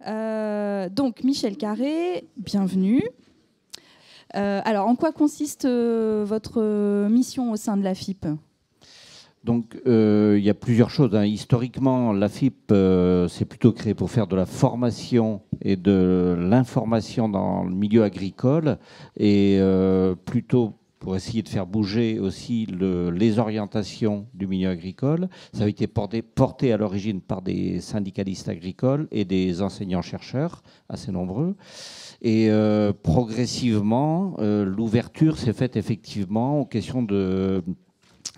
Donc, Michel Carré, bienvenue. Alors, en quoi consiste votre mission au sein de l'AFIP ? Donc, il y a plusieurs choses. Historiquement, l'AFIP s'est plutôt créée pour faire de la formation et de l'information dans le milieu agricole et plutôt pour essayer de faire bouger aussi les orientations du milieu agricole. Ça a été porté à l'origine par des syndicalistes agricoles et des enseignants-chercheurs assez nombreux. Et progressivement, l'ouverture s'est faite effectivement aux questions de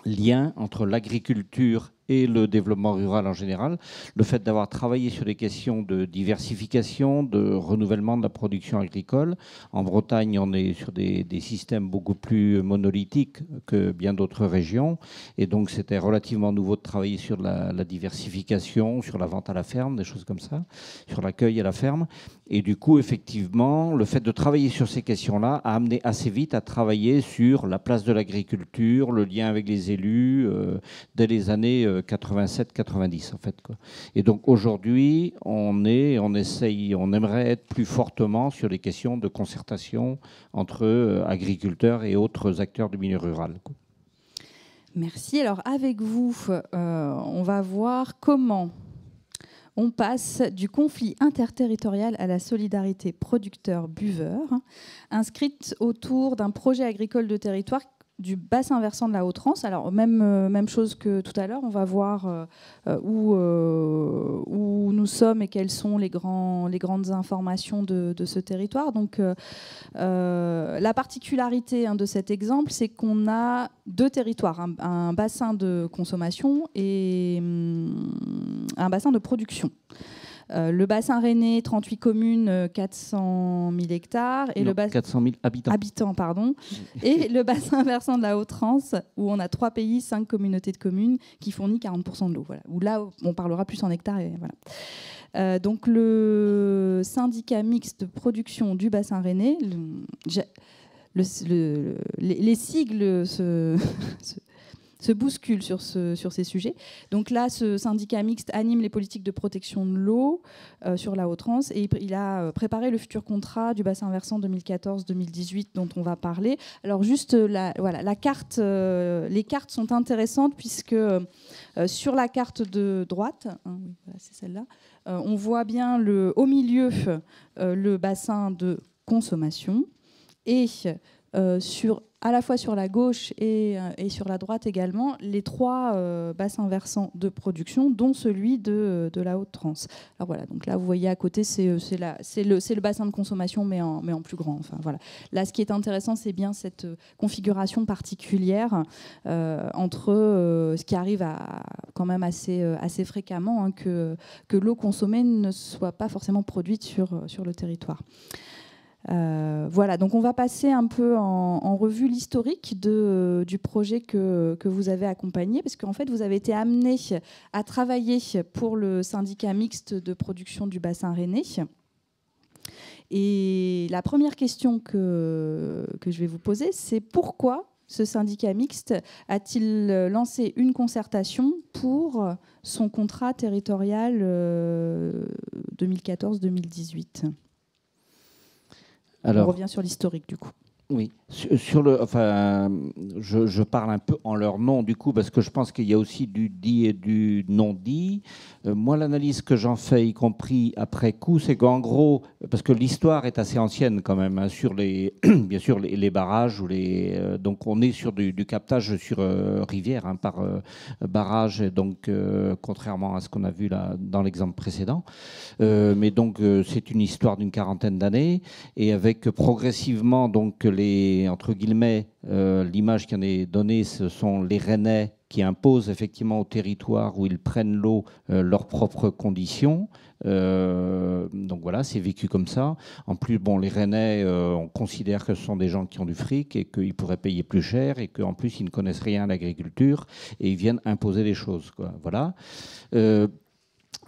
lien entre l'agriculture et le développement rural en général. Le fait d'avoir travaillé sur des questions de diversification, de renouvellement de la production agricole. En Bretagne, on est sur des systèmes beaucoup plus monolithiques que bien d'autres régions. Et donc, c'était relativement nouveau de travailler sur la diversification, sur la vente à la ferme, des choses comme ça, sur l'accueil à la ferme. Et du coup, effectivement, le fait de travailler sur ces questions-là a amené assez vite à travailler sur la place de l'agriculture, le lien avec les élus, dès les années 87-90 en fait, quoi. Et donc aujourd'hui, on aimerait être plus fortement sur les questions de concertation entre agriculteurs et autres acteurs du milieu rural, quoi. Merci. Alors avec vous, on va voir comment on passe du conflit interterritorial à la solidarité producteur-buveur, inscrite autour d'un projet agricole de territoire du bassin versant de la Haute-Rance. Alors, même chose que tout à l'heure, on va voir où nous sommes et quelles sont les grandes informations de ce territoire. Donc, la particularité de cet exemple, c'est qu'on a deux territoires, un bassin de consommation et un bassin de production. Le bassin rennais, 38 communes, 400 000 hectares. Et 400 000 habitants. Pardon. Et le bassin versant de la Haute-Rance, où on a 3 pays, 5 communautés de communes, qui fournit 40% de l'eau. Voilà. Où là, on parlera plus en hectares. Et voilà. Donc le syndicat mixte de production du bassin rennais, les sigles se bouscule sur ces sujets. Donc là, ce syndicat mixte anime les politiques de protection de l'eau sur la Haute-Rance et il a préparé le futur contrat du bassin versant 2014-2018 dont on va parler. Alors juste, la carte, les cartes sont intéressantes puisque sur la carte de droite, oui, voilà, c'est celle-là, on voit bien au milieu le bassin de consommation et à la fois sur la gauche et sur la droite également, les 3 bassins versants de production, dont celui de la Haute-Rance. Alors voilà, donc là vous voyez à côté, c'est le bassin de consommation, mais en plus grand. Enfin, voilà. Là, ce qui est intéressant, c'est bien cette configuration particulière entre ce qui arrive quand même assez fréquemment, que l'eau consommée ne soit pas forcément produite sur le territoire. Voilà, donc on va passer un peu en revue l'historique du projet que vous avez accompagné, parce qu'en fait, vous avez été amené à travailler pour le syndicat mixte de production du bassin rennais. Et la première question que je vais vous poser, c'est pourquoi ce syndicat mixte a-t-il lancé une concertation pour son contrat territorial 2014-2018 ? Alors, on revient sur l'historique du coup. Oui, je parle un peu en leur nom du coup parce que je pense qu'il y a aussi du dit et du non dit. Moi, l'analyse que j'en fais, y compris après coup, c'est qu'en gros, parce que l'histoire est assez ancienne quand même, sur bien sûr les barrages donc on est sur du captage sur rivière par barrage, et donc contrairement à ce qu'on a vu là dans l'exemple précédent. Mais donc c'est une histoire d'une 40aine d'années et avec progressivement donc entre guillemets, l'image qui en est donnée, ce sont les Rennais qui imposent effectivement au territoire où ils prennent l'eau leurs propres conditions. Donc voilà, c'est vécu comme ça. En plus, les Rennais, on considère que ce sont des gens qui ont du fric et qu'ils pourraient payer plus cher et qu'en plus, ils ne connaissent rien à l'agriculture et ils viennent imposer des choses, quoi. Voilà.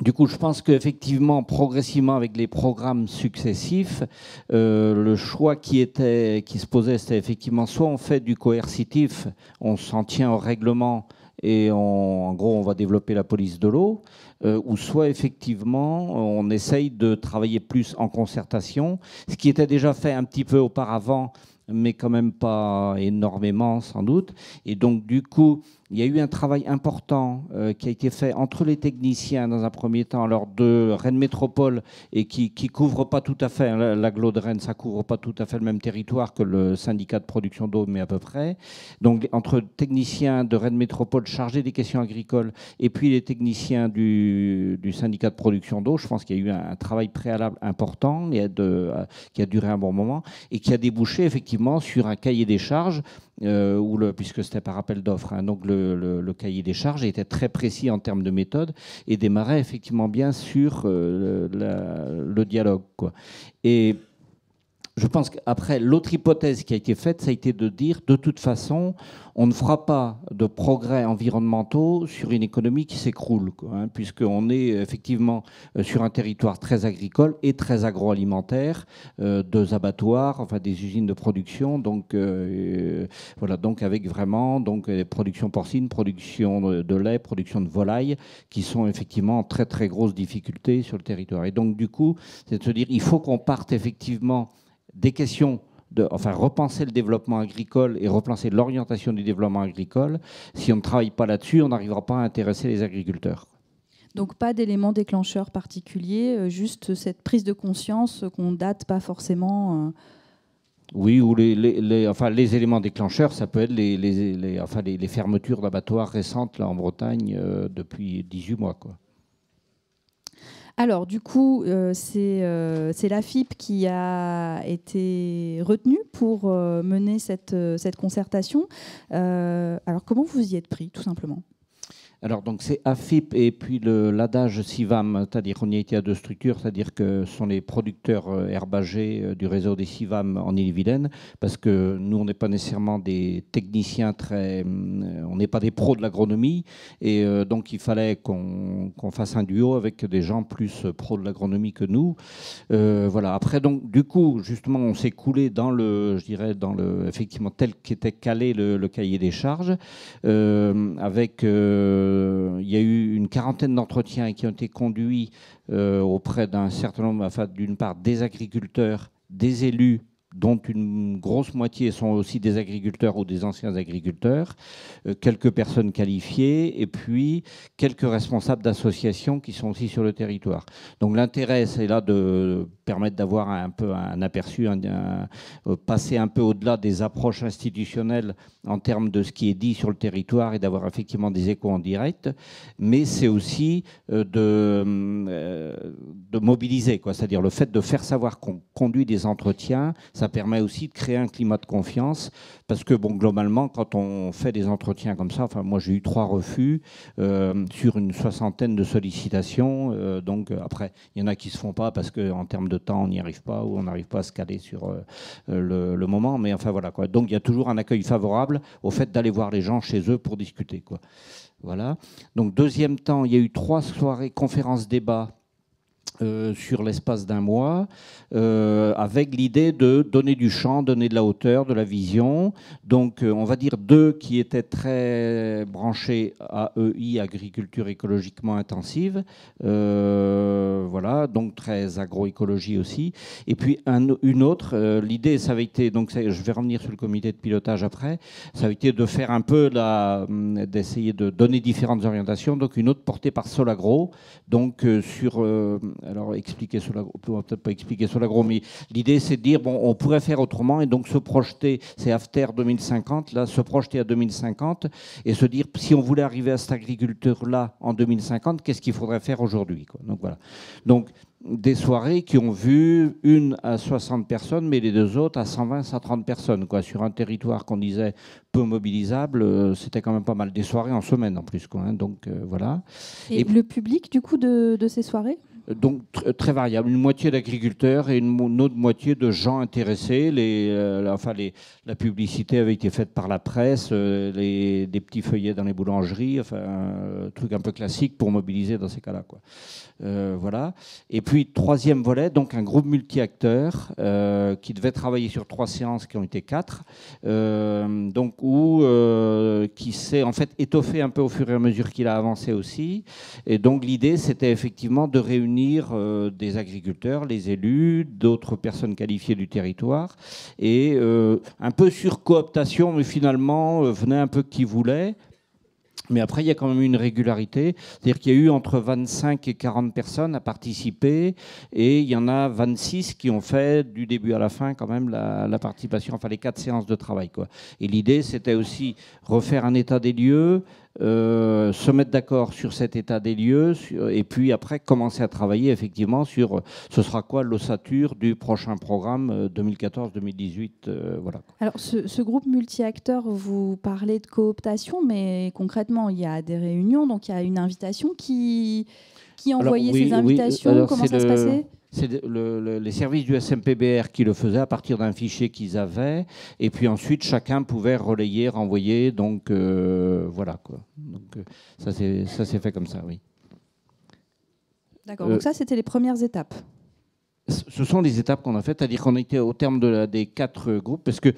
Du coup, je pense qu'effectivement, progressivement, avec les programmes successifs, le choix qui se posait, c'était effectivement soit on fait du coercitif, on s'en tient au règlement et en gros, on va développer la police de l'eau, ou soit effectivement, on essaye de travailler plus en concertation, ce qui était déjà fait un petit peu auparavant, mais quand même pas énormément sans doute. Et donc du coup, il y a eu un travail important qui a été fait entre les techniciens dans un premier temps, alors de Rennes Métropole, et qui couvre pas tout à fait, hein, l'agglo de Rennes, ça couvre pas tout à fait le même territoire que le syndicat de production d'eau, mais à peu près. Donc entre techniciens de Rennes Métropole chargés des questions agricoles et puis les techniciens du syndicat de production d'eau, je pense qu'il y a eu un travail préalable important qui a duré un bon moment et qui a débouché effectivement sur un cahier des charges puisque c'était par appel d'offres, hein, donc le cahier des charges était très précis en termes de méthode et démarrait effectivement bien sur le dialogue, quoi. Et je pense qu'après, l'autre hypothèse qui a été faite, ça a été de dire, de toute façon, on ne fera pas de progrès environnementaux sur une économie qui s'écroule, hein, puisqu'on est effectivement sur un territoire très agricole et très agroalimentaire, deux abattoirs, enfin des usines de production, donc voilà, donc avec vraiment donc production porcine, production de lait, production de volaille, qui sont effectivement en très très grosses difficultés sur le territoire. Et donc du coup, c'est de se dire, il faut qu'on parte effectivement des questions repenser le développement agricole et repenser l'orientation du développement agricole. Si on ne travaille pas là-dessus, on n'arrivera pas à intéresser les agriculteurs. Donc pas d'éléments déclencheurs particuliers, juste cette prise de conscience qu'on date pas forcément. Oui, ou les éléments déclencheurs, ça peut être les fermetures d'abattoirs récentes là, en Bretagne depuis 18 mois, quoi. Alors, du coup, c'est l'AFIP qui a été retenue pour mener cette concertation. Alors, comment vous y êtes pris, tout simplement ? Alors, donc, c'est AFIP et puis l'adage CIVAM, c'est-à-dire qu'on y a été à deux structures, c'est-à-dire que ce sont les producteurs herbagers du réseau des CIVAM en Ille-et-Vilaine, parce que nous, on n'est pas nécessairement des techniciens on n'est pas des pros de l'agronomie, et donc il fallait qu'on fasse un duo avec des gens plus pros de l'agronomie que nous. Voilà. Après, donc, du coup, justement, on s'est coulé effectivement, tel qu'était calé le cahier des charges, avec... il y a eu une quarantaine d'entretiens qui ont été conduits auprès d'un certain nombre, enfin, d'une part des agriculteurs, des élus, dont une grosse moitié sont aussi des agriculteurs ou des anciens agriculteurs, quelques personnes qualifiées et puis quelques responsables d'associations qui sont aussi sur le territoire. Donc l'intérêt, c'est là de permettre d'avoir un peu un aperçu, passer un peu au-delà des approches institutionnelles en termes de ce qui est dit sur le territoire et d'avoir effectivement des échos en direct, mais c'est aussi de mobiliser, quoi. C'est-à-dire le fait de faire savoir qu'on conduit des entretiens, ça permet aussi de créer un climat de confiance, parce que bon, globalement, quand on fait des entretiens comme ça, enfin moi j'ai eu 3 refus sur une 60aine de sollicitations, donc après il y en a qui se font pas parce qu'en termes de temps on n'y arrive pas ou on n'arrive pas à se caler sur le moment, mais enfin voilà, quoi. Donc il y a toujours un accueil favorable au fait d'aller voir les gens chez eux pour discuter, quoi. Voilà. Donc deuxième temps, il y a eu 3 soirées conférences débats sur l'espace d'un mois, avec l'idée de donner du champ, donner de la hauteur, de la vision. Donc, on va dire 2 qui étaient très branchés à AEI, agriculture écologiquement intensive, voilà, donc très agroécologie aussi. Et puis une autre, l'idée, ça avait été, donc je vais revenir sur le comité de pilotage après, ça avait été de faire un peu d'essayer de donner différentes orientations. Donc une autre portée par Solagro, donc sur alors, expliquer Solagro, on ne va peut-être pas expliquer Solagro, mais l'idée, c'est de dire, bon, on pourrait faire autrement et donc se projeter, c'est AFTER 2050, là, se projeter à 2050 et se dire, si on voulait arriver à cette agriculture-là en 2050, qu'est-ce qu'il faudrait faire aujourd'hui, quoi. Donc, voilà. Donc, des soirées qui ont vu une à 60 personnes, mais les 2 autres à 120, 130 personnes, quoi, sur un territoire qu'on disait peu mobilisable, c'était quand même pas mal. Des soirées en semaine en plus, quoi, hein, donc voilà. Et le public, du coup, de ces soirées ? Donc très variable, une moitié d'agriculteurs et une autre moitié de gens intéressés. La publicité avait été faite par la presse, des petits feuillets dans les boulangeries, enfin un truc un peu classique pour mobiliser dans ces cas-là, quoi. Voilà. Et puis troisième volet, donc un groupe multi-acteurs qui devait travailler sur 3 séances qui ont été 4, donc qui s'est en fait étoffé un peu au fur et à mesure qu'il a avancé aussi. Et donc l'idée, c'était effectivement de réunir des agriculteurs, les élus, d'autres personnes qualifiées du territoire, et un peu sur cooptation, mais finalement venait un peu qui voulait. Mais après, il y a quand même une régularité. C'est-à-dire qu'il y a eu entre 25 et 40 personnes à participer, et il y en a 26 qui ont fait du début à la fin quand même la participation, enfin les 4 séances de travail, quoi. Et l'idée, c'était aussi refaire un état des lieux, se mettre d'accord sur cet état des lieux, et puis après commencer à travailler effectivement sur ce sera quoi l'ossature du prochain programme 2014-2018. Voilà. Alors ce groupe multi-acteurs, vous parlez de cooptation, mais concrètement il y a des réunions, donc il y a une invitation qui envoyait ces invitations, alors, comment ça se passait? C'est les services du SMPBR qui le faisaient à partir d'un fichier qu'ils avaient, et puis ensuite chacun pouvait relayer, renvoyer, donc voilà, quoi. Donc ça s'est fait comme ça, oui. D'accord, donc ça c'était les premières étapes. Ce sont les étapes qu'on a faites, c'est-à-dire qu'on était au terme des 4 groupes, parce que,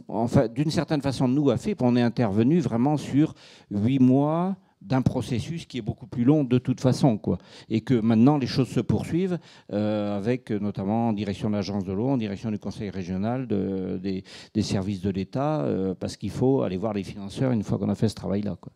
enfin, d'une certaine façon, nous, à FIP, on est intervenu vraiment sur 8 mois d'un processus qui est beaucoup plus long de toute façon, quoi. Et que maintenant, les choses se poursuivent, avec notamment en direction de l'agence de l'eau, en direction du conseil régional, des services de l'État, parce qu'il faut aller voir les financeurs une fois qu'on a fait ce travail-là, quoi.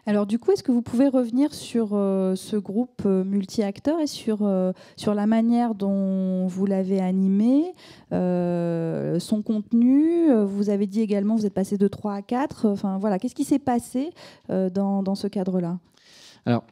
Alors du coup, est-ce que vous pouvez revenir sur ce groupe multi-acteurs et sur la manière dont vous l'avez animé, son contenu? Vous avez dit également que vous êtes passé de 3 à 4. Enfin, voilà, qu'est-ce qui s'est passé dans ce cadre-là? Alors,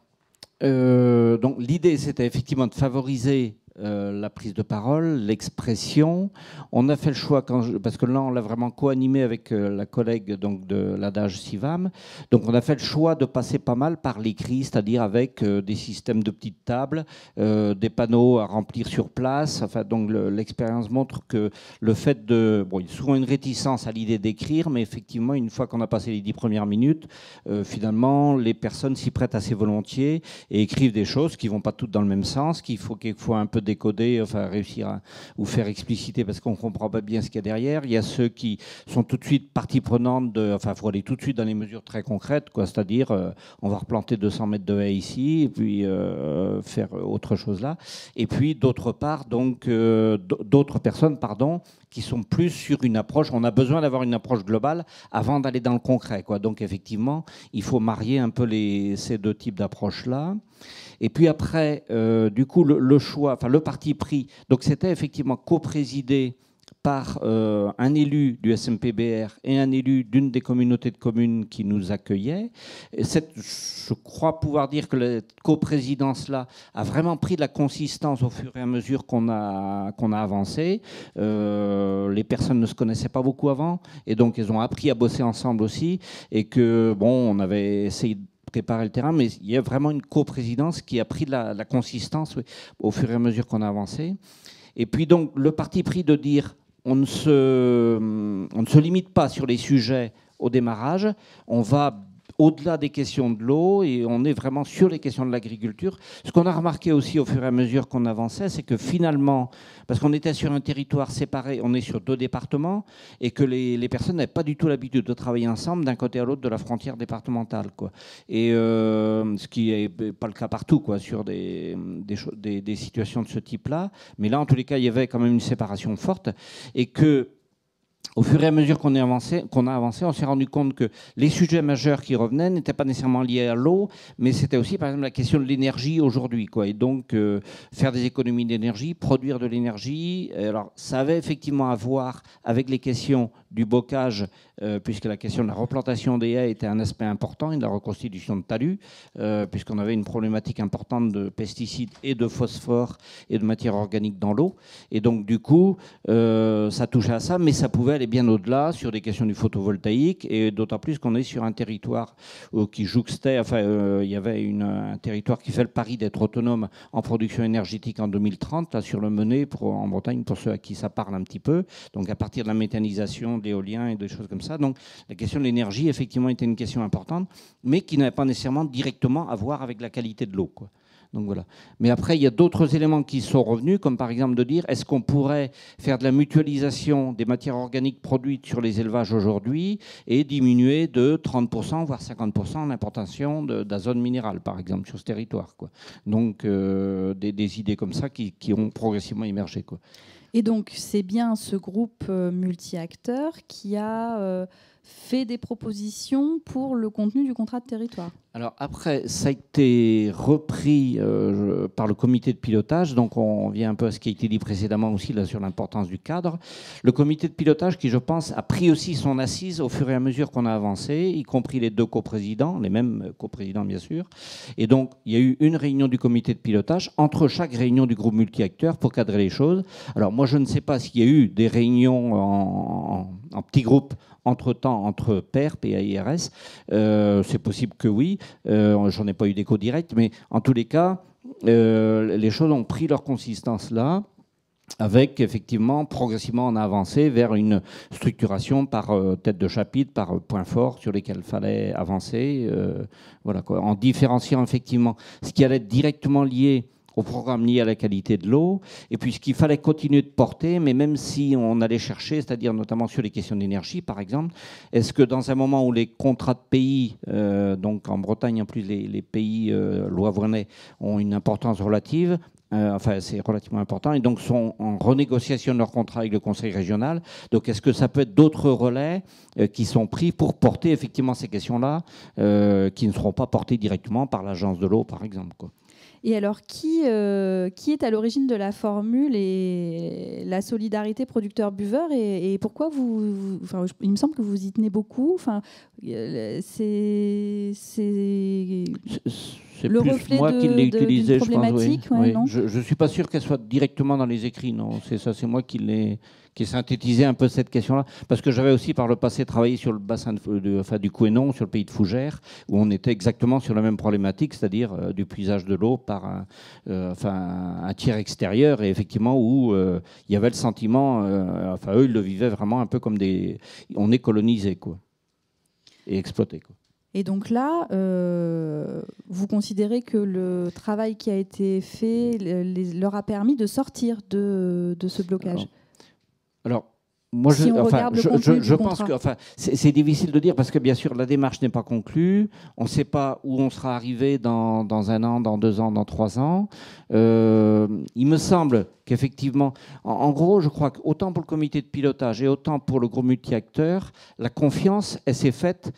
donc l'idée, c'était effectivement de favoriser la prise de parole, l'expression. On a fait le choix, parce que là, on l'a vraiment co-animé avec la collègue donc, de l'adage Sivam. Donc, on a fait le choix de passer pas mal par l'écrit, c'est-à-dire avec des systèmes de petites tables, des panneaux à remplir sur place. Enfin, donc, l'expérience montre que le fait de... Bon, il y a souvent une réticence à l'idée d'écrire, mais effectivement, une fois qu'on a passé les 10 premières minutes, finalement, les personnes s'y prêtent assez volontiers et écrivent des choses qui ne vont pas toutes dans le même sens, qu'il faut quelquefois un peu décoder, enfin réussir à ou faire expliciter parce qu'on ne comprend pas bien ce qu'il y a derrière. Il y a ceux qui sont tout de suite partie prenante, enfin il faut aller tout de suite dans les mesures très concrètes, quoi, c'est-à-dire on va replanter 200 mètres de haies ici et puis faire autre chose là. Et puis d'autre part, donc d'autres personnes, pardon, qui sont plus sur une approche. On a besoin d'avoir une approche globale avant d'aller dans le concret, quoi. Donc effectivement, il faut marier un peu ces 2 types d'approches-là. Et puis après, du coup, le choix, enfin le parti pris, donc c'était effectivement co-présidé par un élu du SMPBR et un élu d'une des communautés de communes qui nous accueillait. Et je crois pouvoir dire que la coprésidence-là a vraiment pris de la consistance au fur et à mesure qu'on a avancé. Les personnes ne se connaissaient pas beaucoup avant, et donc elles ont appris à bosser ensemble aussi, et que, bon, on avait essayé de préparer le terrain, mais il y a vraiment une coprésidence qui a pris de la consistance, oui, au fur et à mesure qu'on a avancé. Et puis donc le parti pris de dire on ne se limite pas sur les sujets au démarrage, on va au-delà des questions de l'eau et on est vraiment sur les questions de l'agriculture. Ce qu'on a remarqué aussi au fur et à mesure qu'on avançait, c'est que finalement, parce qu'on était sur un territoire séparé, on est sur 2 départements et que les personnes n'avaient pas du tout l'habitude de travailler ensemble d'un côté à l'autre de la frontière départementale, quoi. Et ce qui n'est pas le cas partout, quoi, sur des situations de ce type-là. Mais là, en tous les cas, il y avait quand même une séparation forte et que au fur et à mesure qu'on a avancé, on s'est rendu compte que les sujets majeurs qui revenaient n'étaient pas nécessairement liés à l'eau, mais c'était aussi, par exemple, la question de l'énergie aujourd'hui, quoi. Et donc, faire des économies d'énergie, produire de l'énergie. Alors, ça avait effectivement à voir avec les questions du bocage, puisque la question de la replantation des haies était un aspect important, et de la reconstitution de talus, puisqu'on avait une problématique importante de pesticides et de phosphore et de matière organique dans l'eau. Et donc, du coup, ça touchait à ça, mais ça pouvait aller bien au-delà sur des questions du photovoltaïque, et d'autant plus qu'on est sur un territoire qui jouxtait, enfin, il y avait un territoire qui fait le pari d'être autonome en production énergétique en 2030, là, sur le Menet, en Bretagne, pour ceux à qui ça parle un petit peu. Donc, à partir de la méthanisation, de l'éolien et des choses comme ça. Donc, la question de l'énergie, effectivement, était une question importante, mais qui n'avait pas nécessairement directement à voir avec la qualité de l'eau, quoi. Donc voilà. Mais après, il y a d'autres éléments qui sont revenus, comme par exemple de dire, est-ce qu'on pourrait faire de la mutualisation des matières organiques produites sur les élevages aujourd'hui et diminuer de 30%, voire 50% l'importation d'azote minéral, par exemple, sur ce territoire, quoi. Donc des idées comme ça qui ont progressivement émergé, quoi. Et donc, c'est bien ce groupe multi-acteurs qui a fait des propositions pour le contenu du contrat de territoire. Alors après, ça a été repris par le comité de pilotage, donc on vient un peu à ce qui a été dit précédemment aussi là, sur l'importance du cadre. Le comité de pilotage qui, je pense, a pris aussi son assise au fur et à mesure qu'on a avancé, y compris les deux coprésidents, les mêmes coprésidents bien sûr. Et donc, il y a eu une réunion du comité de pilotage entre chaque réunion du groupe multi-acteurs pour cadrer les choses. Alors moi, je ne sais pas s'il y a eu des réunions en petits groupes entre-temps entre PERP et AIRS. C'est possible que oui. J'en ai pas eu d'écho direct, mais en tous les cas, les choses ont pris leur consistance là, avec effectivement progressivement on a avancé vers une structuration par tête de chapitre, par points forts sur lesquels il fallait avancer, voilà quoi, en différenciant effectivement ce qui allait être directement lié au programme lié à la qualité de l'eau, et puis ce qu'il fallait continuer de porter, mais même si on allait chercher, c'est-à-dire notamment sur les questions d'énergie, par exemple, est-ce que dans un moment où les contrats de pays, donc en Bretagne en plus les pays loivrenais ont une importance relative, enfin c'est relativement important, et donc sont en renégociation de leur contrat avec le conseil régional, donc est-ce que ça peut être d'autres relais qui sont pris pour porter effectivement ces questions-là, qui ne seront pas portées directement par l'agence de l'eau, par exemple, quoi. Et alors, qui est à l'origine de la formule et la solidarité producteur-buveur et pourquoi enfin, il me semble que vous y tenez beaucoup. Enfin, c'est le plus reflet moi qui l'ai utilisé, d'une problématique, je pense, oui. ouais, non ? Je ne suis pas sûr qu'elle soit directement dans les écrits, non. C'est ça, c'est moi qui ai synthétisé un peu cette question-là, parce que j'avais aussi par le passé travaillé sur le bassin du Couesnon, sur le pays de Fougères, où on était exactement sur la même problématique, c'est-à-dire du puisage de l'eau par un tiers extérieur, et effectivement où il y avait le sentiment, enfin eux ils le vivaient vraiment un peu comme on est colonisé, quoi, et exploité, quoi. Et donc là, vous considérez que le travail qui a été fait leur a permis de sortir de ce blocage ? Alors moi, si on regarde le contenu du je contrat. pense que, enfin, c'est difficile de dire parce que bien sûr la démarche n'est pas conclue. On ne sait pas où on sera arrivé dans 1 an, dans 2 ans, dans 3 ans. Il me semble qu'effectivement, en gros, je crois qu'autant pour le comité de pilotage et autant pour le groupe multi-acteurs, la confiance, elle s'est faite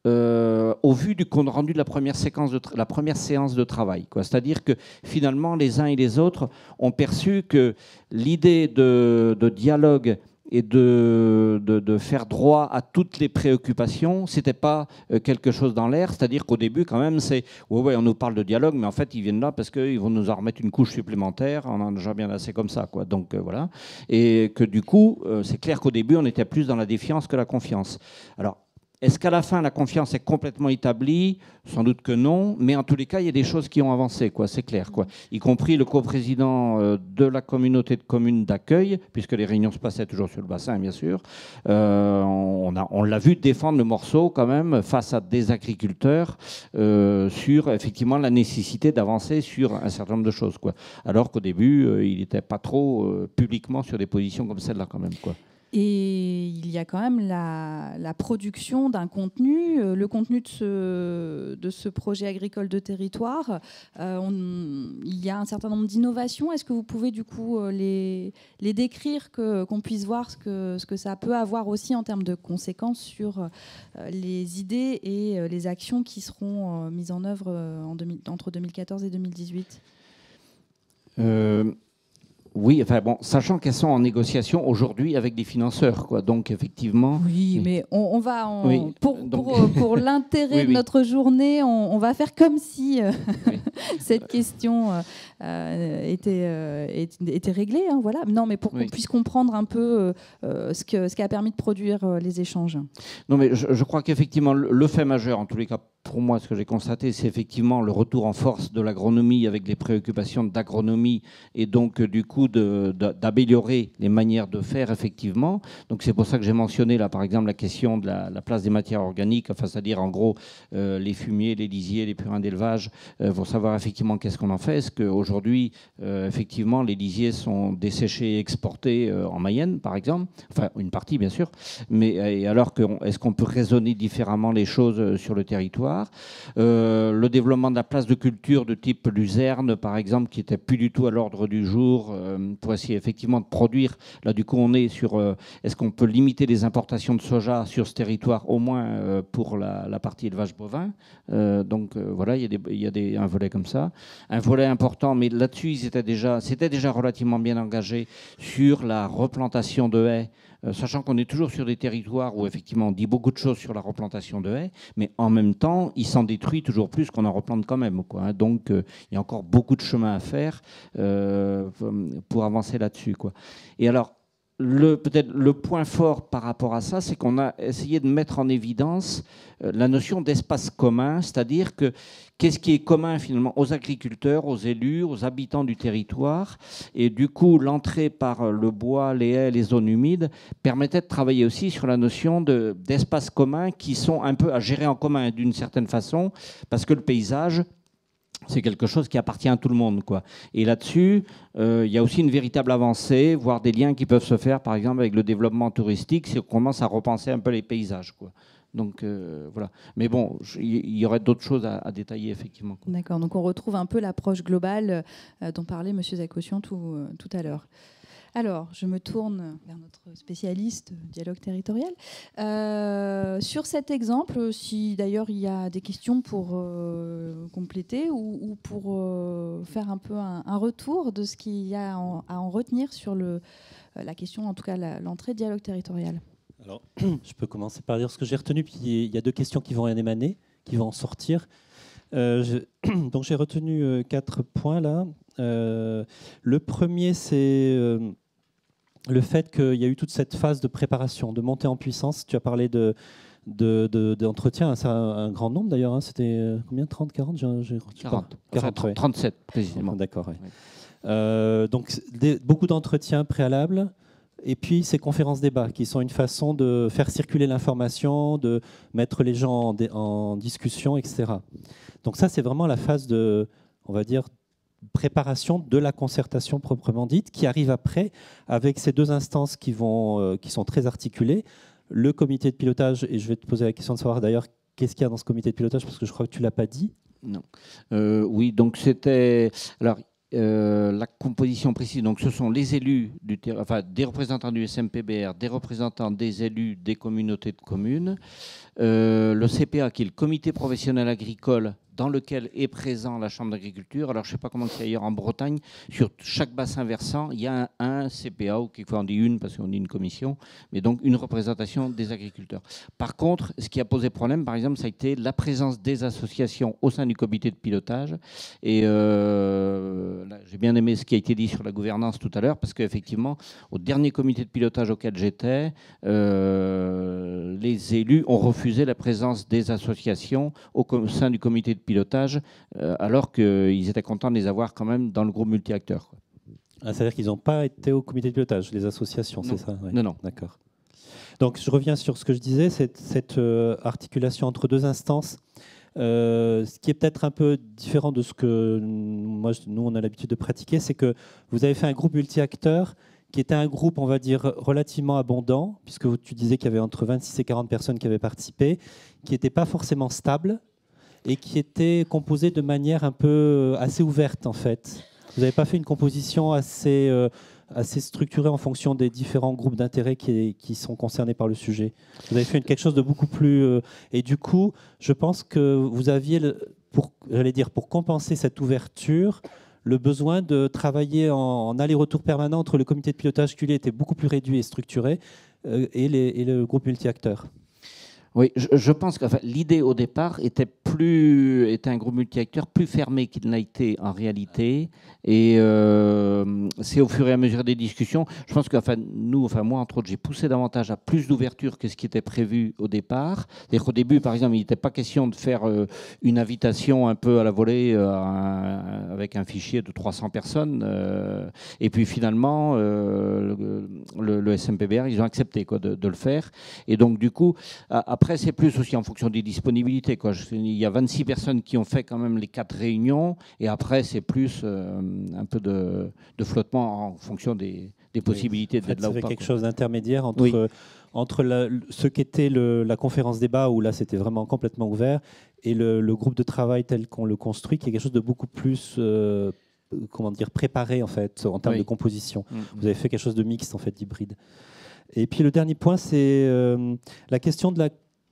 au vu du compte rendu de la première séance de travail, quoi. C'est-à-dire que finalement, les uns et les autres ont perçu que l'idée de dialogue et de faire droit à toutes les préoccupations, c'était pas quelque chose dans l'air. C'est-à-dire qu'au début, quand même, c'est ouais, on nous parle de dialogue, mais en fait, ils viennent là parce qu'ils vont nous en remettre une couche supplémentaire. On en a déjà bien assez comme ça, quoi. Donc voilà. Et que du coup, c'est clair qu'au début, on était plus dans la défiance que la confiance. Alors, est-ce qu'à la fin, la confiance est complètement établie ? Sans doute que non, mais en tous les cas, il y a des choses qui ont avancé, quoi, c'est clair, quoi. Y compris le coprésident de la communauté de communes d'accueil, puisque les réunions se passaient toujours sur le bassin, bien sûr. On l'a vu défendre le morceau, quand même, face à des agriculteurs, sur, effectivement, la nécessité d'avancer sur un certain nombre de choses, quoi. Alors qu'au début, il n'était pas trop publiquement sur des positions comme celle-là, quand même, quoi. Et il y a quand même la production d'un contenu, le contenu de ce projet agricole de territoire. Il y a un certain nombre d'innovations. Est-ce que vous pouvez du coup les décrire, qu'on puisse voir ce que ça peut avoir aussi en termes de conséquences sur les idées et les actions qui seront mises en œuvre entre 2014 et 2018 ? Oui, enfin bon, sachant qu'elles sont en négociation aujourd'hui avec des financeurs, quoi. Donc effectivement. Oui, mais on va pour l'intérêt oui, de notre journée, on va faire comme si oui. cette question était réglée. Hein, voilà. Non, mais pour qu'on puisse comprendre un peu ce qui a permis de produire les échanges. Non, mais je crois qu'effectivement, le fait majeur, en tous les cas, pour moi, ce que j'ai constaté, c'est effectivement le retour en force de l'agronomie avec les préoccupations d'agronomie et donc, du coup, d'améliorer les manières de faire, effectivement. Donc, c'est pour ça que j'ai mentionné, là, par exemple, la question de la place des matières organiques, enfin, c'est-à-dire, en gros, les fumiers, les lisiers, les purins d'élevage, pour savoir effectivement qu'est-ce qu'on en fait. Est-ce qu'aujourd'hui, effectivement, les lisiers sont desséchés et exportés en Mayenne, par exemple, enfin, une partie, bien sûr, mais et alors, est-ce qu'on peut raisonner différemment les choses sur le territoire? Le développement de la place de culture de type luzerne, par exemple, qui n'était plus du tout à l'ordre du jour, pour essayer effectivement de produire. Là, du coup, on est sur est-ce qu'on peut limiter les importations de soja sur ce territoire, au moins pour la partie élevage bovin. Donc voilà, il y a un volet comme ça. Un volet important, mais là-dessus, s'étaient déjà relativement bien engagés sur la replantation de haies. Sachant qu'on est toujours sur des territoires où effectivement on dit beaucoup de choses sur la replantation de haies, mais en même temps, il s'en détruit toujours plus qu'on en replante quand même, quoi. Donc il y a encore beaucoup de chemin à faire pour avancer là-dessus, quoi. Et alors, peut-être le point fort par rapport à ça, c'est qu'on a essayé de mettre en évidence la notion d'espace commun, c'est-à-dire que qu'est-ce qui est commun finalement aux agriculteurs, aux élus, aux habitants du territoire. Et du coup, l'entrée par le bois, les haies, les zones humides permettait de travailler aussi sur la notion d'espaces communs qui sont un peu à gérer en commun d'une certaine façon, parce que le paysage, c'est quelque chose qui appartient à tout le monde, quoi. Et là-dessus, il y a aussi une véritable avancée, voire des liens qui peuvent se faire, par exemple, avec le développement touristique, si on commence à repenser un peu les paysages, quoi. Donc voilà. Mais bon, il y aurait d'autres choses à détailler, effectivement. D'accord, donc on retrouve un peu l'approche globale dont parlait M. Zakossian tout à l'heure. Alors, je me tourne vers notre spécialiste dialogue territorial. Sur cet exemple, si d'ailleurs il y a des questions pour compléter ou pour faire un peu un retour de ce qu'il y a à en retenir sur la question, en tout cas l'entrée dialogue territorial. Alors, je peux commencer par dire ce que j'ai retenu, puis il y a deux questions qui vont en émaner, qui vont en sortir. Donc j'ai retenu 4 points là. Le premier, c'est le fait qu'il y a eu toute cette phase de préparation, de montée en puissance. Tu as parlé d'entretien, c'est un grand nombre d'ailleurs. Hein. C'était combien, 30, 40 40. 40 enfin, 37 précisément. D'accord. Ouais. Donc beaucoup d'entretiens préalables. Et puis ces conférences-débats qui sont une façon de faire circuler l'information, de mettre les gens en discussion, etc. Donc ça, c'est vraiment la phase de, on va dire, préparation de la concertation proprement dite, qui arrive après avec ces deux instances qui sont très articulées. Le comité de pilotage, et je vais te poser la question de savoir d'ailleurs qu'est-ce qu'il y a dans ce comité de pilotage, parce que je crois que tu ne l'as pas dit. Non. Oui, donc c'était... Alors, la composition précise, donc ce sont les élus des représentants du SMPBR, des représentants des élus des communautés de communes, le CPA qui est le comité professionnel agricole dans lequel est présent la Chambre d'agriculture. Alors je ne sais pas comment c'est ailleurs en Bretagne, sur chaque bassin versant, il y a un CPA, ou quelquefois on dit une parce qu'on dit une commission, mais donc une représentation des agriculteurs. Par contre, ce qui a posé problème, par exemple, ça a été la présence des associations au sein du comité de pilotage. Et là, j'ai bien aimé ce qui a été dit sur la gouvernance tout à l'heure, parce qu'effectivement, au dernier comité de pilotage auquel j'étais, les élus ont refusé la présence des associations au sein du comité de pilotage, alors qu'ils étaient contents de les avoir quand même dans le groupe multi-acteurs. C'est-à-dire qu'ils n'ont pas été au comité de pilotage, les associations, c'est ça? Ouais. Non. D'accord. Donc je reviens sur ce que je disais, cette articulation entre deux instances, ce qui est peut-être un peu différent de ce que nous on a l'habitude de pratiquer, c'est que vous avez fait un groupe multi-acteurs qui était un groupe, on va dire, relativement abondant, puisque tu disais qu'il y avait entre 26 et 40 personnes qui avaient participé, qui n'était pas forcément stable, et qui était composé de manière un peu assez ouverte en fait. Vous n'avez pas fait une composition assez structurée en fonction des différents groupes d'intérêt qui sont concernés par le sujet. Vous avez fait quelque chose de beaucoup plus... et du coup, je pense que vous aviez, pour compenser cette ouverture, le besoin de travailler en aller-retour permanent entre le comité de pilotage qui lui était beaucoup plus réduit et structuré et le groupe multi-acteurs. Oui, je pense que l'idée au départ était un groupe multi-acteurs plus fermé qu'il n'a été en réalité. Et c'est au fur et à mesure des discussions. Je pense que moi, entre autres, j'ai poussé davantage à plus d'ouverture que ce qui était prévu au départ. C'est-à-dire qu'au début, par exemple, il n'était pas question de faire une invitation un peu à la volée avec un fichier de 300 personnes. Et puis finalement, le SMPBR, ils ont accepté de le faire. Et donc, du coup, après, c'est plus aussi en fonction des disponibilités, quoi. Il y a 26 personnes qui ont fait quand même les 4 réunions, et après, c'est plus un peu de flottement en fonction des possibilités d'être là ou pas. C'est quelque chose d'intermédiaire entre ce qu'était la conférence débat, où là, c'était vraiment complètement ouvert, et le groupe de travail tel qu'on le construit, qui est quelque chose de beaucoup plus préparé, en fait, en termes de composition. Vous avez fait quelque chose de mixte, en fait, d'hybride. Et puis le dernier point, c'est la question de la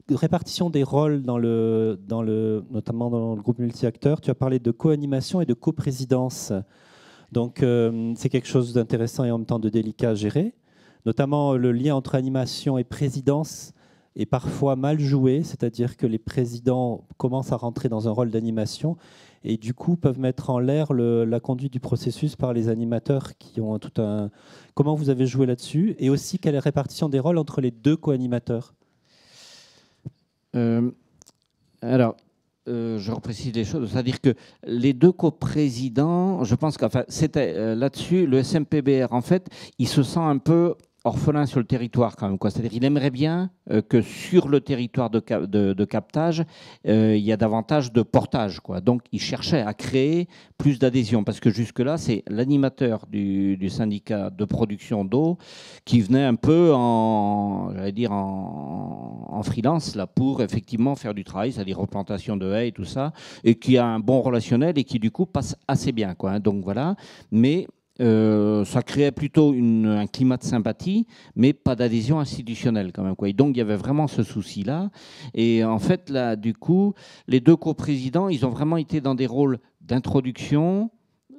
répartition des rôles notamment dans le groupe multi-acteurs. Tu as parlé de co-animation et de coprésidence. Donc c'est quelque chose d'intéressant et en même temps de délicat à gérer. Notamment le lien entre animation et présidence est parfois mal joué, c'est-à-dire que les présidents commencent à rentrer dans un rôle d'animation et du coup peuvent mettre en l'air la conduite du processus par les animateurs qui ont tout un... Comment vous avez joué là-dessus? Et aussi, quelle est la répartition des rôles entre les deux co-animateurs? Je reprécise les choses, c'est-à-dire que les deux coprésidents, je pense que c'était là-dessus, le SMPBR, en fait, il se sent un peu orphelin sur le territoire quand même, quoi. C'est-à-dire qu'il aimerait bien que sur le territoire de captage, il y a davantage de portage, quoi. Donc, il cherchait à créer plus d'adhésion, parce que jusque-là, c'est l'animateur du syndicat de production d'eau qui venait un peu en freelance là, pour effectivement faire du travail, c'est-à-dire replantation de haies et tout ça, et qui a un bon relationnel et qui du coup passe assez bien, quoi. Donc voilà, mais ça créait plutôt un climat de sympathie, mais pas d'adhésion institutionnelle quand même, quoi. Et donc il y avait vraiment ce souci-là. Et en fait, là, du coup, les deux coprésidents, ils ont vraiment été dans des rôles d'introduction,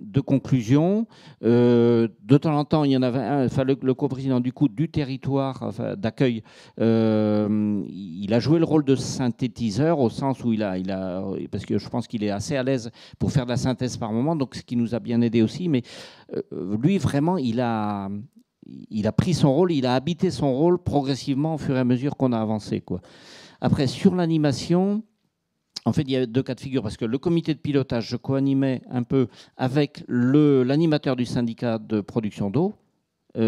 de conclusion. De temps en temps, il y en avait un, le coprésident du coup du territoire d'accueil, il a joué le rôle de synthétiseur au sens où parce que je pense qu'il est assez à l'aise pour faire de la synthèse par moment, donc ce qui nous a bien aidé aussi. Mais lui, vraiment, il a pris son rôle, il a habité son rôle progressivement au fur et à mesure qu'on a avancé, quoi. Après, sur l'animation, en fait, il y a deux cas de figure, parce que le comité de pilotage, je co-animais un peu avec l'animateur du syndicat de production d'eau,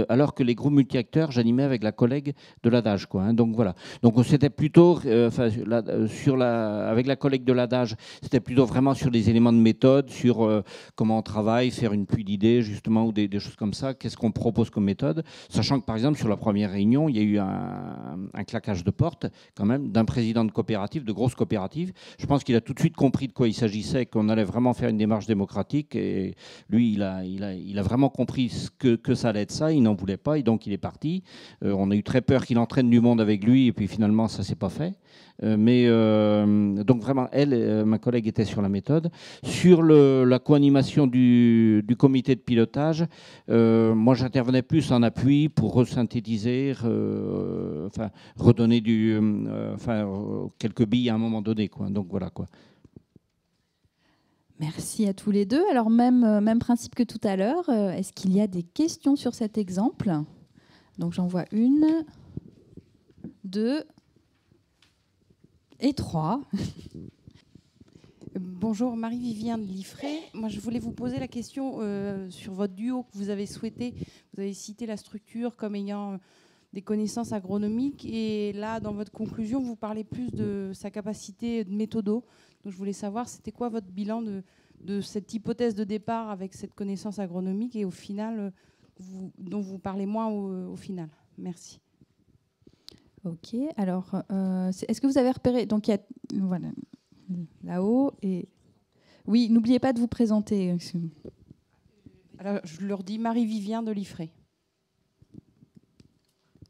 alors que les groupes multi-acteurs, j'animais avec la collègue de l'ADAGE, quoi, hein. Donc voilà. Donc c'était plutôt, avec la collègue de l'ADAGE, c'était plutôt vraiment sur des éléments de méthode, sur comment on travaille, faire une pluie d'idées, justement, ou des choses comme ça. Qu'est-ce qu'on propose comme méthode? Sachant que, par exemple, sur la première réunion, il y a eu un claquage de porte, quand même, d'un président de coopérative, de grosse coopérative. Je pense qu'il a tout de suite compris de quoi il s'agissait, qu'on allait vraiment faire une démarche démocratique. Et lui, il a vraiment compris que ça allait être ça. Il n'en voulait pas et donc il est parti. On a eu très peur qu'il entraîne du monde avec lui et puis finalement ça s'est pas fait. Donc vraiment, ma collègue était sur la méthode. Sur la co-animation du comité de pilotage, moi j'intervenais plus en appui pour resynthétiser, redonner quelques billes à un moment donné, quoi. Donc voilà, quoi. Merci à tous les deux. Alors, même principe que tout à l'heure. Est-ce qu'il y a des questions sur cet exemple? Donc, j'en vois 1, 2 et 3. Bonjour, Marie-Viviane de l'IFRE. Moi, je voulais vous poser la question sur votre duo que vous avez souhaité. Vous avez cité la structure comme ayant des connaissances agronomiques. Et là, dans votre conclusion, vous parlez plus de sa capacité de méthodo. Donc, je voulais savoir, c'était quoi votre bilan de cette hypothèse de départ avec cette connaissance agronomique et au final, dont vous parlez moins au final. Merci. Ok, alors, est-ce que vous avez repéré? Donc, il y a voilà, là-haut. Et oui, n'oubliez pas de vous présenter. Alors, je leur dis Marie-Viviane de l'IFRE.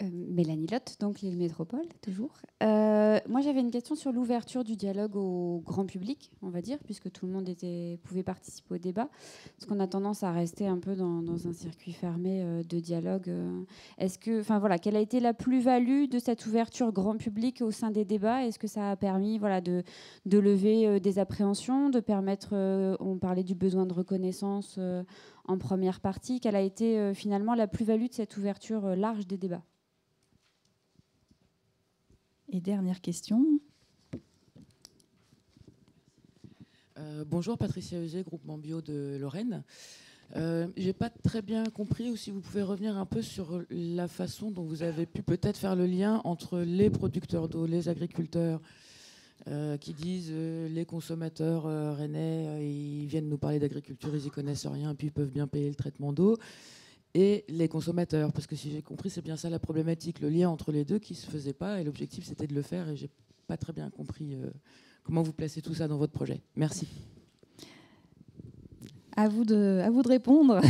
Mélanie Lotte, donc Lille Métropole, toujours. Moi, j'avais une question sur l'ouverture du dialogue au grand public, on va dire, puisque tout le monde pouvait participer au débat. Parce qu'on a tendance à rester un peu dans un circuit fermé de dialogue. Quelle a été la plus-value de cette ouverture grand public au sein des débats? Est-ce que ça a permis de lever des appréhensions, de permettre, on parlait du besoin de reconnaissance en première partie, quelle a été finalement la plus-value de cette ouverture large des débats? Et dernière question. Bonjour, Patricia Eugé, groupement bio de Lorraine. J'ai pas très bien compris, ou si vous pouvez revenir un peu sur la façon dont vous avez pu peut-être faire le lien entre les producteurs d'eau, les agriculteurs, qui disent les consommateurs rennais, ils viennent nous parler d'agriculture, ils y connaissent rien, puis ils peuvent bien payer le traitement d'eau, et les consommateurs, parce que si j'ai compris, c'est bien ça la problématique, le lien entre les deux qui se faisait pas, et l'objectif c'était de le faire, et j'ai pas très bien compris comment vous placez tout ça dans votre projet. Merci. À vous de répondre.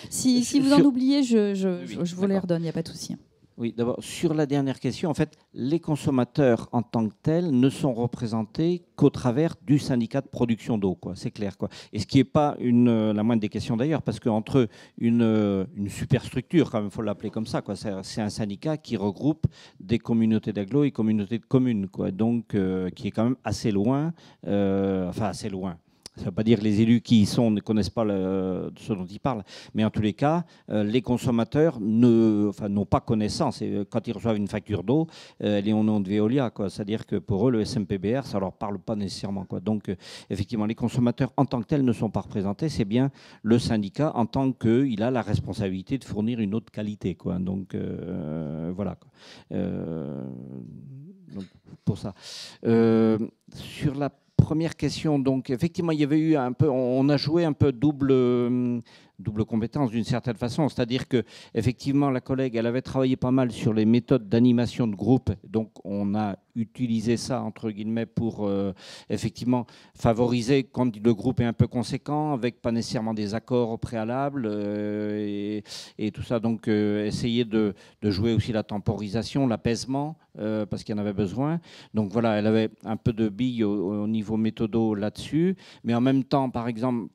si vous en oubliez, je vous les redonne, il n'y a pas de souci. Oui, d'abord, sur la dernière question, en fait, les consommateurs en tant que tels ne sont représentés qu'au travers du syndicat de production d'eau, quoi. C'est clair, quoi. Et ce qui n'est pas la moindre des questions d'ailleurs, parce qu'entre une superstructure, quand même, il faut l'appeler comme ça, quoi. C'est un syndicat qui regroupe des communautés d'agglo et communautés de communes, quoi. Donc, qui est quand même assez loin, assez loin. Ça ne veut pas dire que les élus qui y sont ne connaissent pas ce dont ils parlent, mais en tous les cas, les consommateurs n'ont pas connaissance. Et quand ils reçoivent une facture d'eau, elle est au nom de Veolia, quoi. C'est-à-dire que pour eux, le SMPBR, ça ne leur parle pas nécessairement, quoi. Donc, effectivement, les consommateurs en tant que tels ne sont pas représentés. C'est bien le syndicat en tant qu'il a la responsabilité de fournir une eau de qualité, quoi. Donc, voilà, quoi. Donc, pour ça. Sur la première question, donc effectivement, il y avait eu un peu, on a joué un peu double compétence d'une certaine façon, c'est-à-dire que effectivement la collègue, elle avait travaillé pas mal sur les méthodes d'animation de groupe, donc on a utilisé ça entre guillemets pour effectivement favoriser quand le groupe est un peu conséquent, avec pas nécessairement des accords au préalable et tout ça, donc essayer de jouer aussi la temporisation, l'apaisement, parce qu'il y en avait besoin. Donc voilà, elle avait un peu de billes au niveau méthodo là-dessus, mais en même temps, par exemple,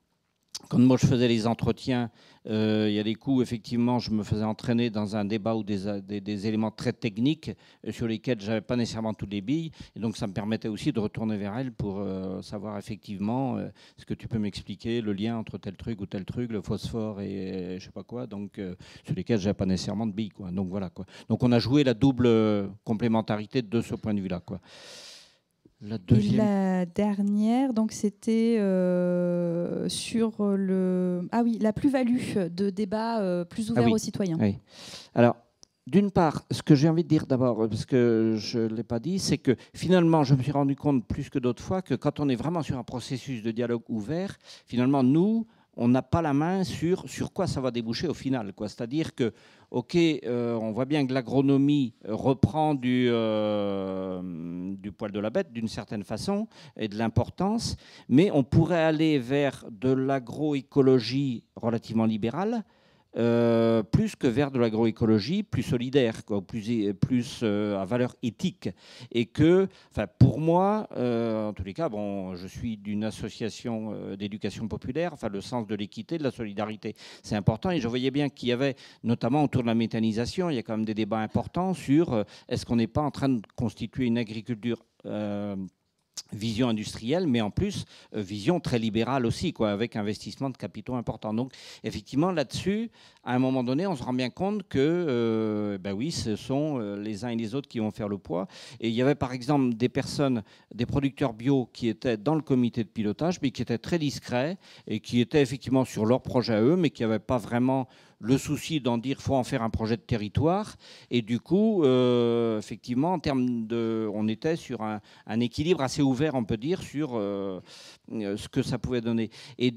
quand moi je faisais les entretiens, il y a des coups, effectivement, je me faisais entraîner dans un débat ou des éléments très techniques sur lesquels je n'avais pas nécessairement toutes les billes. Et donc ça me permettait aussi de retourner vers elle pour savoir effectivement, est-ce que tu peux m'expliquer le lien entre tel truc ou tel truc, le phosphore et je ne sais pas quoi, donc sur lesquels je n'avais pas nécessairement de billes, quoi. Donc voilà, quoi. Donc on a joué la double complémentarité de ce point de vue-là, quoi. La deuxième. La dernière, donc c'était sur la plus-value de débat plus ouvert aux citoyens. Oui. Alors, d'une part, ce que j'ai envie de dire d'abord, parce que je ne l'ai pas dit, c'est que finalement, je me suis rendu compte plus que d'autres fois que quand on est vraiment sur un processus de dialogue ouvert, finalement, nous, on n'a pas la main sur quoi ça va déboucher au final, quoi. C'est-à-dire que, ok, on voit bien que l'agronomie reprend du poil de la bête d'une certaine façon et de l'importance, mais on pourrait aller vers de l'agroécologie relativement libérale, plus que vers de l'agroécologie plus solidaire, quoi, plus à valeur éthique. Et que, pour moi, en tous les cas, bon, je suis d'une association d'éducation populaire, le sens de l'équité, de la solidarité, c'est important. Et je voyais bien qu'il y avait, notamment autour de la méthanisation, il y a quand même des débats importants sur est-ce qu'on n'est pas en train de constituer une agriculture vision industrielle, mais en plus vision très libérale aussi, quoi, avec investissement de capitaux importants. Donc effectivement là-dessus, à un moment donné, on se rend bien compte que oui, ce sont les uns et les autres qui vont faire le poids. Et il y avait par exemple des personnes, des producteurs bio qui étaient dans le comité de pilotage, mais qui étaient très discrets et qui étaient effectivement sur leur projet à eux, mais qui n'avaient pas vraiment le souci d'en dire faut en faire un projet de territoire. Et du coup, effectivement, en termes on était sur un équilibre assez ouvert, on peut dire, sur ce que ça pouvait donner. Et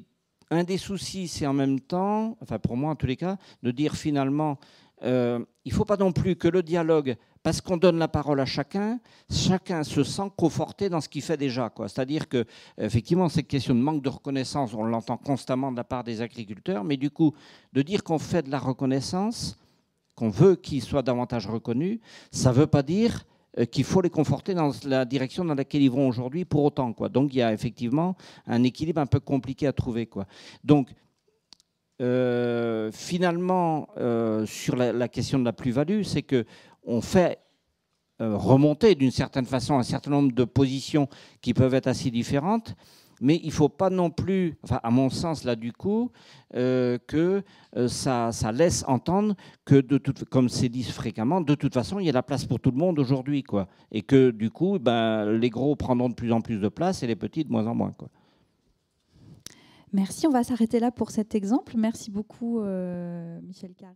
un des soucis, c'est en même temps, pour moi en tous les cas, de dire finalement, il ne faut pas non plus que le dialogue, parce qu'on donne la parole à chacun se sent conforté dans ce qu'il fait déjà, quoi. C'est-à-dire que, effectivement, cette question de manque de reconnaissance, on l'entend constamment de la part des agriculteurs, mais du coup, de dire qu'on fait de la reconnaissance, qu'on veut qu'ils soient davantage reconnus, ça ne veut pas dire qu'il faut les conforter dans la direction dans laquelle ils vont aujourd'hui pour autant, quoi. Donc il y a effectivement un équilibre un peu compliqué à trouver, quoi. Donc finalement, sur la question de la plus-value, c'est qu'on fait remonter d'une certaine façon un certain nombre de positions qui peuvent être assez différentes, mais il ne faut pas non plus, enfin, à mon sens, là, du coup, que ça laisse entendre que, comme c'est dit fréquemment, de toute façon, il y a la place pour tout le monde aujourd'hui, quoi. Et que, du coup, les gros prendront de plus en plus de place et les petits de moins en moins, quoi. Merci, on va s'arrêter là pour cet exemple. Merci beaucoup, Michel Carré.